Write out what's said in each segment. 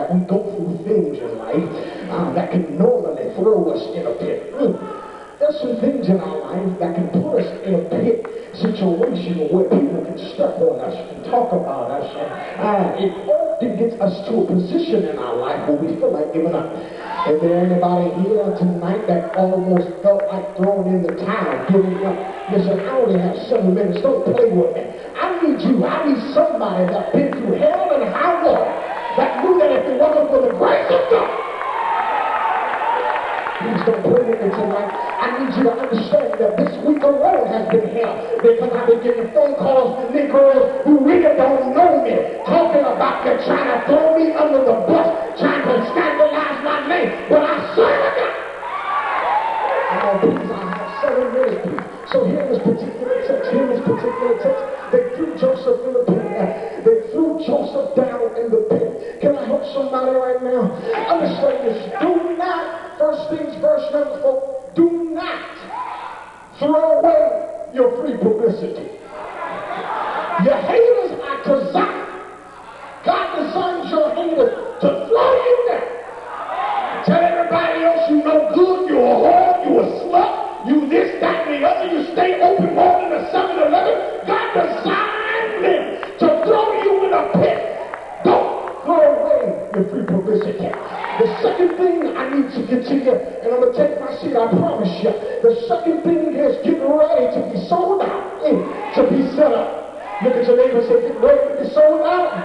that we go through things in life that can normally throw us in a pit. There's some things in our life that can put us in a pit situation where people can step on us and talk about us. It often gets us to a position in our life where we feel like giving up. Is there anybody here tonight that almost felt like throwing in the towel, giving up? Listen, I only have 7 minutes. Don't play with me. I need somebody that's been through hell and high water that knew that if it wasn't for the grace of God, please don't play with me tonight. I need you to understand that this week alone has been hell because I've been getting phone calls from Negroes who really don't know me, talking about they're trying to throw me under the bus, trying to scandalize my name, but I serve a God. Oh, please, I have 7 minutes, please. So here in this particular text, they threw Joseph in the pit. They threw Joseph down in the pit. Can I help somebody right now? Understand this. Do not, first things first, young folk, do not throw away your free publicity. Your haters are designed. God designed your haters to throw you down. Tell everybody else you no good, you're a whore, you a slut, you this, that, and the other, you stay open more than a 7-Eleven. God designed them to throw you in a pit. Don't throw away your free publicity. The second thing I need to get to you, and I'm going to take my seat, I promise you. The second thing is get ready to be sold out, to be set up. Look at your neighbor and say, get ready to be sold out,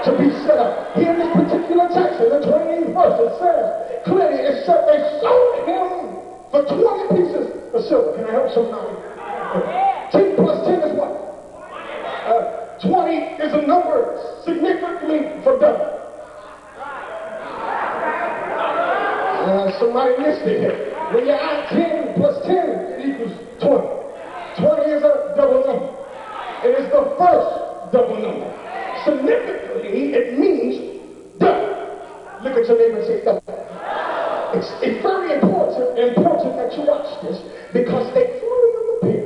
to be set up. Here in this particular text, in the 28th verse, it says, clearly it said they sold him for 20 pieces of silver. Can I help somebody? 10 plus 10 is what? 20 is a number significantly for double. Somebody missed it here. When you add 10 plus 10, it equals 20. 20 is a double number. It is the first double number. Significantly, it means double. Look at your neighbor and say double. It's very important that you watch this because they threw him in the pit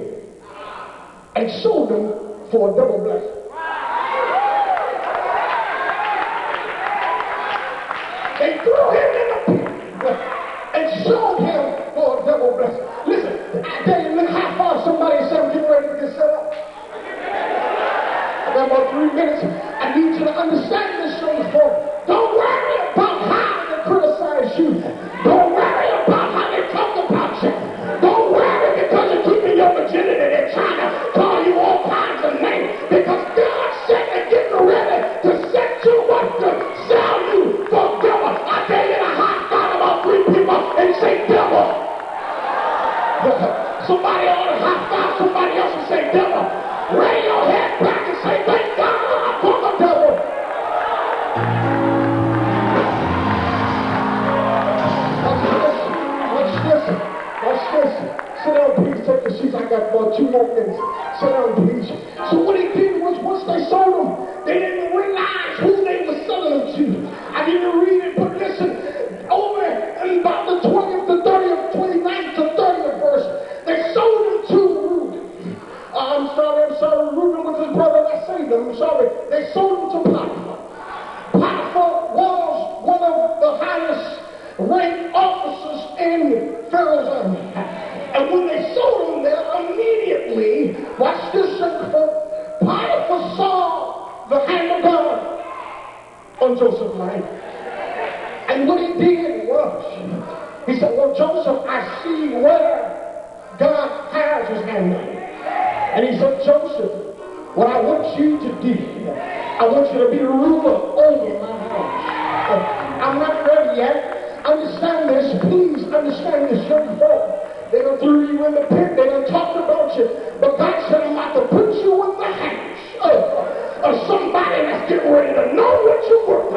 and sold him for a double blessing. They threw him in the pit and sold him for a double blessing. Listen, I tell you, look how far somebody said, I'm getting ready to get set up. I got about 3 minutes. I need you to understand this, young folk. Don't worry about how they criticize you. Don't worry about how they talk about you. Don't worry because you're keeping your virginity. They're trying to call you all kinds of names because God said they're getting ready to set you up to sell you for devil. I dare you to high five about 3 people and say devil. Somebody ought to high five somebody else and say devil. Lay your head back and say thank God for the devil. Watch this. Sit down, please. Take the seats. I got about 2 more minutes. Sit down, please. So what he did was once they sold them, they didn't realize who they were selling them to. I didn't read it, but listen. Over in about the 20th to 30th, 29th to 30th verse, they sold them to Reuben. I'm sorry. Reuben was his brother that saved him. I'm sorry. They sold him to Potiphar. Potiphar was one of the highest ranked officers in Pharaoh's army. And when they sold him there, immediately, watch this, Potiphar saw the hand of God on Joseph's life. And what he did was, he said, well, Joseph, I see where God has his hand on you. And he said, Joseph, what I want you to do, I want you to be the ruler over my house. I'm not ready yet. Understand this, please understand this, young folk. They done threw you in the pit, they done talked about you, but God said I'm about to put you in the hands of somebody that's getting ready to know what you're worth.